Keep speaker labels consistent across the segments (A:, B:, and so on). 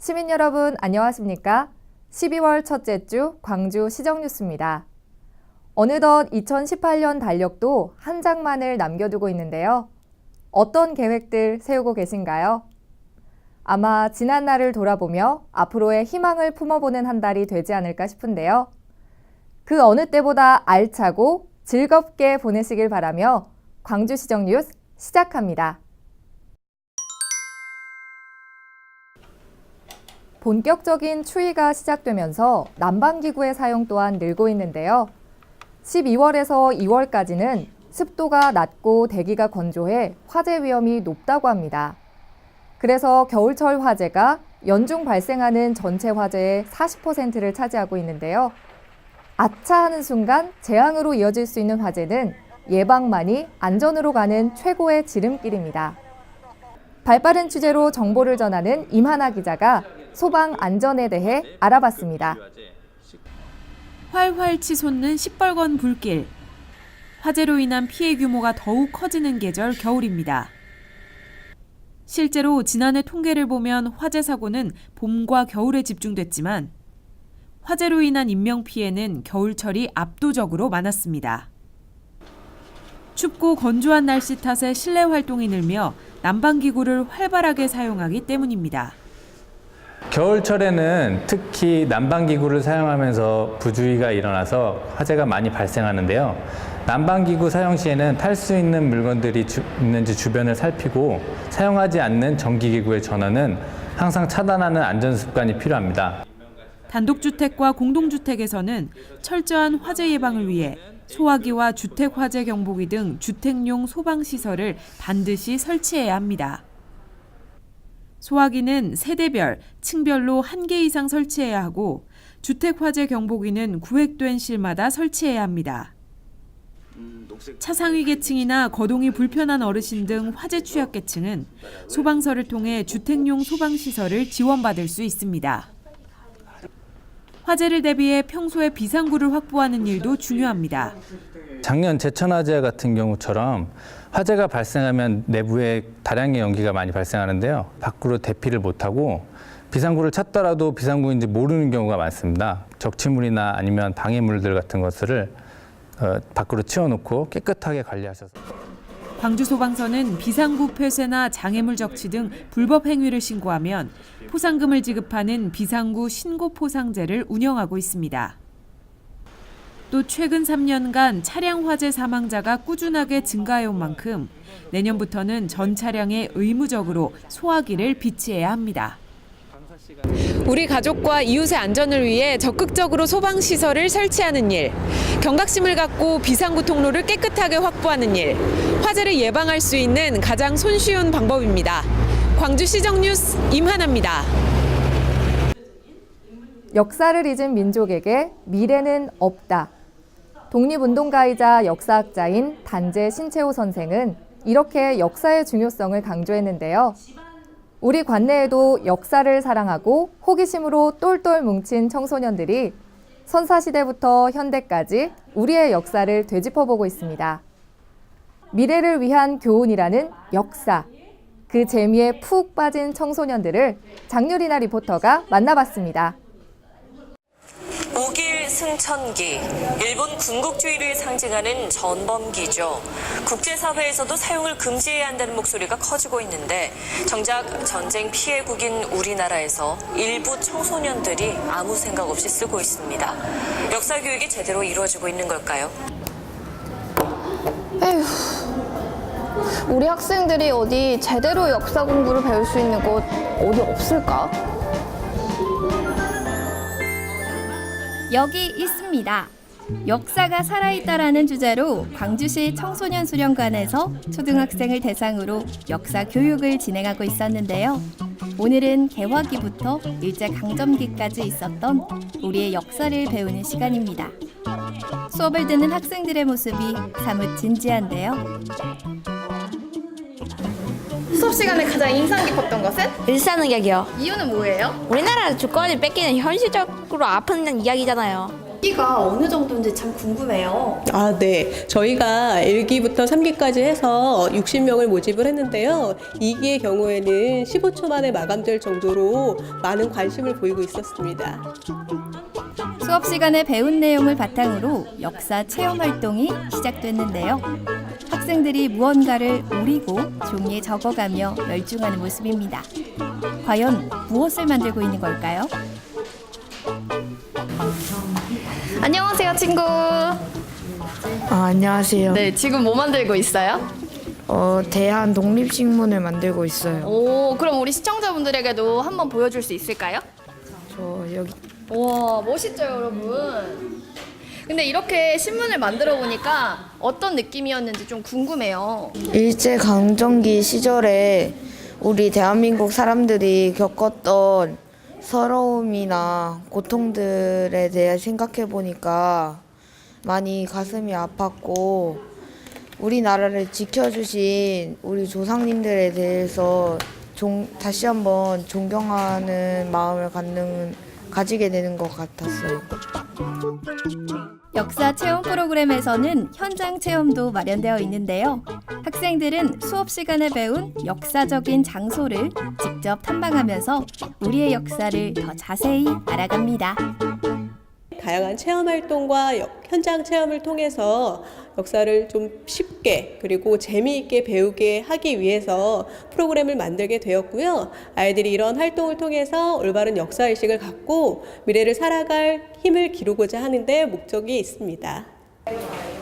A: 시민 여러분 안녕하십니까? 12월 첫째 주 광주 시정뉴스입니다. 어느덧 2018년 달력도 한 장만을 남겨두고 있는데요. 어떤 계획들 세우고 계신가요? 아마 지난 날을 돌아보며 앞으로의 희망을 품어보는 한 달이 되지 않을까 싶은데요. 그 어느 때보다 알차고 즐겁게 보내시길 바라며 광주시정 뉴스 시작합니다. 본격적인 추위가 시작되면서 난방기구의 사용 또한 늘고 있는데요. 12월에서 2월까지는 습도가 낮고 대기가 건조해 화재 위험이 높다고 합니다. 그래서 겨울철 화재가 연중 발생하는 전체 화재의 40%를 차지하고 있는데요. 아차 하는 순간 재앙으로 이어질 수 있는 화재는 예방만이 안전으로 가는 최고의 지름길입니다. 발빠른 취재로 정보를 전하는 임하나 기자가 소방 안전에 대해 알아봤습니다.
B: 활활 치솟는 시뻘건 불길. 화재로 인한 피해 규모가 더욱 커지는 계절 겨울입니다. 실제로 지난해 통계를 보면 화재 사고는 봄과 겨울에 집중됐지만 화재로 인한 인명피해는 겨울철이 압도적으로 많았습니다. 춥고 건조한 날씨 탓에 실내 활동이 늘며 난방기구를 활발하게 사용하기 때문입니다.
C: 겨울철에는 특히 난방기구를 사용하면서 부주의가 일어나서 화재가 많이 발생하는데요. 난방기구 사용 시에는 탈 수 있는 물건들이 있는지 주변을 살피고 사용하지 않는 전기기구의 전원은 항상 차단하는 안전습관이 필요합니다.
B: 단독주택과 공동주택에서는 철저한 화재 예방을 위해 소화기와 주택화재 경보기 등 주택용 소방시설을 반드시 설치해야 합니다. 소화기는 세대별, 층별로 1개 이상 설치해야 하고 주택화재 경보기는 구획된 실마다 설치해야 합니다. 차상위 계층이나 거동이 불편한 어르신 등 화재 취약계층은 소방서를 통해 주택용 소방시설을 지원받을 수 있습니다. 화재를 대비해 평소에 비상구를 확보하는 일도 중요합니다.
C: 작년 제천화재 같은 경우처럼 화재가 발생하면 내부에 다량의 연기가 많이 발생하는데요. 밖으로 대피를 못하고 비상구를 찾더라도 비상구인지 모르는 경우가 많습니다. 적치물이나 아니면 방해물들 같은 것을 밖으로 치워놓고 깨끗하게 관리하셔서.
B: 광주소방서는 비상구 폐쇄나 장애물 적치 등 불법 행위를 신고하면 포상금을 지급하는 비상구 신고 포상제를 운영하고 있습니다. 또 최근 3년간 차량 화재 사망자가 꾸준하게 증가해온 만큼 내년부터는 전 차량에 의무적으로 소화기를 비치해야 합니다.
D: 우리 가족과 이웃의 안전을 위해 적극적으로 소방시설을 설치하는 일, 경각심을 갖고 비상구 통로를 깨끗하게 확보하는 일, 화재를 예방할 수 있는 가장 손쉬운 방법입니다. 광주시정뉴스 임하나입니다.
A: 역사를 잊은 민족에게 미래는 없다. 독립운동가이자 역사학자인 단재 신채호 선생은 이렇게 역사의 중요성을 강조했는데요. 우리 관내에도 역사를 사랑하고 호기심으로 똘똘 뭉친 청소년들이 선사시대부터 현대까지 우리의 역사를 되짚어보고 있습니다. 미래를 위한 교훈이라는 역사, 그 재미에 푹 빠진 청소년들을 장유리나 리포터가 만나봤습니다.
E: 오길 승천기, 일본 군국주의를 상징하는 전범기죠. 국제사회에서도 사용을 금지해야 한다는 목소리가 커지고 있는데 정작 전쟁 피해국인 우리나라에서 일부 청소년들이 아무 생각 없이 쓰고 있습니다. 역사 교육이 제대로 이루어지고 있는 걸까요?
F: 에휴, 우리 학생들이 어디 제대로 역사 공부를 배울 수 있는 곳 어디 없을까?
G: 여기 있습니다. 역사가 살아있다라는 주제로 광주시 청소년 수련관에서 초등학생을 대상으로 역사 교육을 진행하고 있었는데요. 오늘은 개화기부터 일제강점기까지 있었던 우리의 역사를 배우는 시간입니다. 수업을 듣는 학생들의 모습이 사뭇 진지한데요.
F: 수업 시간에 가장 인상 깊었던 것은?
H: 일산의학이요.
F: 이유는 뭐예요?
H: 우리나라 주권을 뺏기는 현실적으로 아픈 이야기잖아요.
F: 키가 어느 정도인지 참 궁금해요.
H: 아, 네. 저희가 1기부터 3기까지 해서 60명을 모집을 했는데요. 2기의 경우에는 15초 만에 마감될 정도로 많은 관심을 보이고 있었습니다.
G: 수업 시간에 배운 내용을 바탕으로 역사 체험 활동이 시작됐는데요. 학생들이 무언가를 오리고 종이에 적어가며 열중하는 모습입니다. 과연 무엇을 만들고 있는 걸까요?
F: 안녕하세요, 친구.
I: 안녕하세요.
F: 네, 지금 뭐 만들고 있어요?
I: 대한 독립식문을 만들고 있어요.
F: 오, 그럼 우리 시청자분들에게도 한번 보여줄 수 있을까요?
I: 저 여기
F: 와, 멋있죠, 여러분? 근데 이렇게 신문을 만들어 보니까 어떤 느낌이었는지 좀 궁금해요.
I: 일제강점기 시절에 우리 대한민국 사람들이 겪었던 서러움이나 고통들에 대해 생각해 보니까 많이 가슴이 아팠고 우리나라를 지켜주신 우리 조상님들에 대해서 다시 한번 존경하는 마음을 가지게 되는 것 같았어요.
G: 역사 체험 프로그램에서는 현장 체험도 마련되어 있는데요. 학생들은 수업 시간에 배운 역사적인 장소를 직접 탐방하면서 우리의 역사를 더 자세히 알아갑니다.
H: 다양한 체험 활동과 현장 체험을 통해서 역사를 좀 쉽게 그리고 재미있게 배우게 하기 위해서 프로그램을 만들게 되었고요. 아이들이 이런 활동을 통해서 올바른 역사의식을 갖고 미래를 살아갈 힘을 기르고자 하는 데 목적이 있습니다.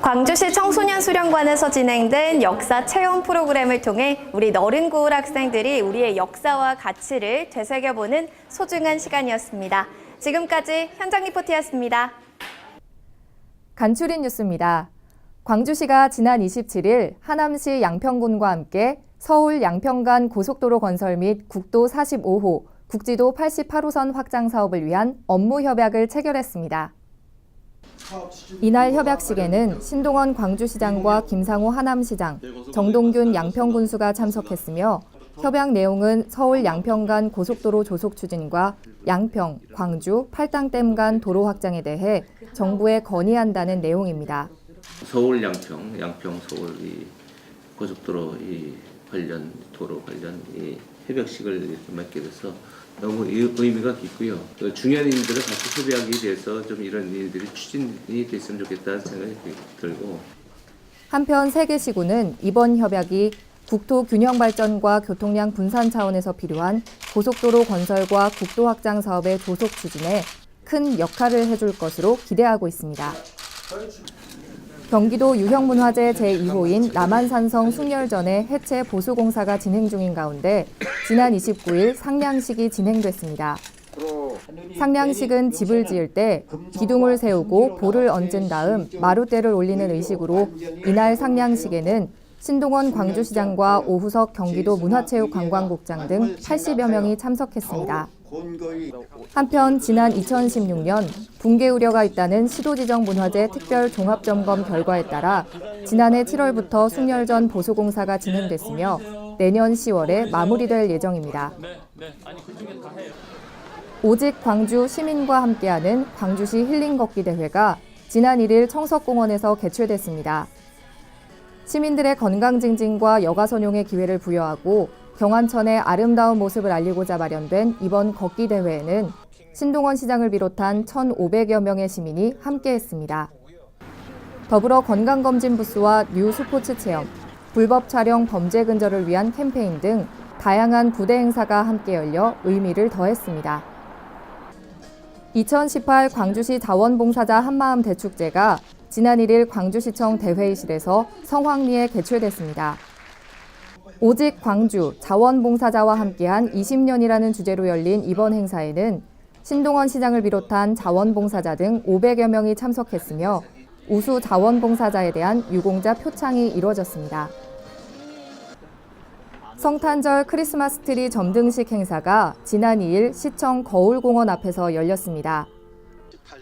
F: 광주시 청소년 수련관에서 진행된 역사 체험 프로그램을 통해 우리 너른고을 학생들이 우리의 역사와 가치를 되새겨보는 소중한 시간이었습니다. 지금까지 현장 리포트였습니다.
A: 간추린 뉴스입니다. 광주시가 지난 27일 하남시 양평군과 함께 서울 양평간 고속도로 건설 및 국도 45호, 국지도 88호선 확장 사업을 위한 업무 협약을 체결했습니다. 이날 협약식에는 신동원 광주시장과 김상호 하남시장, 정동균 양평군수가 참석했으며 협약 내용은 서울 양평간 고속도로 조속 추진과 양평, 광주, 팔당댐 간 도로 확장에 대해 정부에 건의한다는 내용입니다.
J: 서울 양평, 양평 서울 이 고속도로 이 관련 도로 관련 이 협약식을 이렇게 맡게 돼서 너무 의미가 깊고요. 중요한 일들을 같이 협의하기 위해서 좀 이런 일들이 추진이 됐으면 좋겠다는 생각이 들고.
A: 한편 세계시군은 이번 협약이 국토 균형 발전과 교통량 분산 차원에서 필요한 고속도로 건설과 국도 확장 사업의 조속 추진에 큰 역할을 해줄 것으로 기대하고 있습니다. 경기도 유형문화재 제2호인 남한산성 숭렬전의 해체 보수 공사가 진행 중인 가운데 지난 29일 상량식이 진행됐습니다. 상량식은 집을 지을 때 기둥을 세우고 볼을 얹은 다음 마룻대를 올리는 의식으로 이날 상량식에는 신동원 광주시장과 오후석 경기도 문화체육관광국장 등 80여 명이 참석했습니다. 한편 지난 2016년 붕괴 우려가 있다는 시도지정문화재 특별 종합점검 결과에 따라 지난해 7월부터 숭렬전 보수공사가 진행됐으며 내년 10월에 마무리될 예정입니다. 오직 광주 시민과 함께하는 광주시 힐링 걷기 대회가 지난 1일 청석공원에서 개최됐습니다. 시민들의 건강 증진과 여가선용의 기회를 부여하고 경안천의 아름다운 모습을 알리고자 마련된 이번 걷기 대회에는 신동원 시장을 비롯한 1,500여 명의 시민이 함께했습니다. 더불어 건강검진 부스와 뉴 스포츠 체험, 불법 촬영 범죄 근절을 위한 캠페인 등 다양한 부대 행사가 함께 열려 의미를 더했습니다. 2018 광주시 자원봉사자 한마음 대축제가 지난 1일 광주시청 대회의실에서 성황리에 개최됐습니다. 오직 광주, 자원봉사자와 함께한 20년이라는 주제로 열린 이번 행사에는 신동원 시장을 비롯한 자원봉사자 등 500여 명이 참석했으며 우수 자원봉사자에 대한 유공자 표창이 이루어졌습니다. 성탄절 크리스마스 트리 점등식 행사가 지난 2일 시청 거울공원 앞에서 열렸습니다.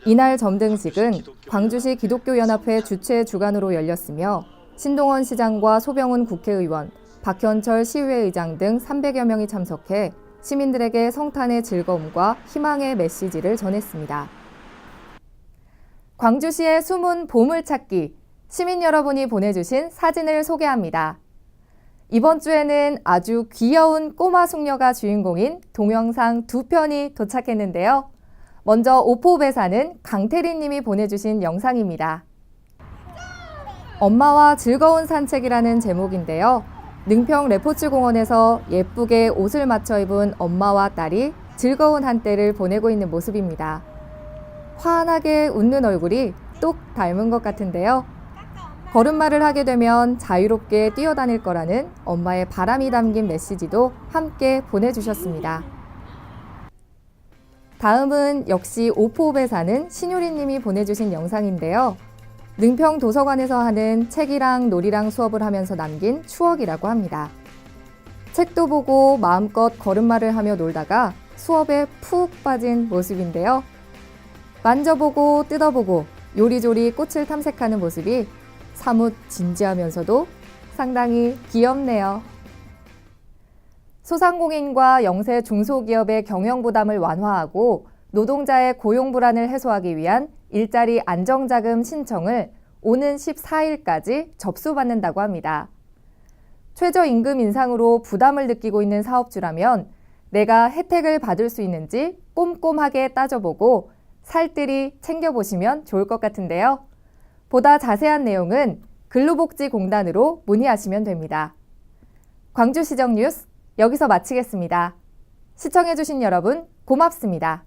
A: 이날 점등식은 광주시 기독교연합회 주최 주관으로 열렸으며 신동원 시장과 소병훈 국회의원, 박현철 시의회의장 등 300여 명이 참석해 시민들에게 성탄의 즐거움과 희망의 메시지를 전했습니다. 광주시의 숨은 보물찾기, 시민 여러분이 보내주신 사진을 소개합니다. 이번 주에는 아주 귀여운 꼬마 숙녀가 주인공인 동영상 2편이 도착했는데요. 먼저 오포읍에 사는 강태리 님이 보내주신 영상입니다. 엄마와 즐거운 산책이라는 제목인데요. 능평 레포츠 공원에서 예쁘게 옷을 맞춰 입은 엄마와 딸이 즐거운 한때를 보내고 있는 모습입니다. 환하게 웃는 얼굴이 똑 닮은 것 같은데요. 걸음마를 하게 되면 자유롭게 뛰어다닐 거라는 엄마의 바람이 담긴 메시지도 함께 보내주셨습니다. 다음은 역시 오포읍에 사는 신유리 님이 보내주신 영상인데요. 능평 도서관에서 하는 책이랑 놀이랑 수업을 하면서 남긴 추억이라고 합니다. 책도 보고 마음껏 걸음마를 하며 놀다가 수업에 푹 빠진 모습인데요. 만져보고 뜯어보고 요리조리 꽃을 탐색하는 모습이 사뭇 진지하면서도 상당히 귀엽네요. 소상공인과 영세 중소기업의 경영 부담을 완화하고 노동자의 고용 불안을 해소하기 위한 일자리 안정자금 신청을 오는 14일까지 접수받는다고 합니다. 최저임금 인상으로 부담을 느끼고 있는 사업주라면 내가 혜택을 받을 수 있는지 꼼꼼하게 따져보고 살뜰히 챙겨보시면 좋을 것 같은데요. 보다 자세한 내용은 근로복지공단으로 문의하시면 됩니다. 광주시정 뉴스 여기서 마치겠습니다. 시청해주신 여러분 고맙습니다.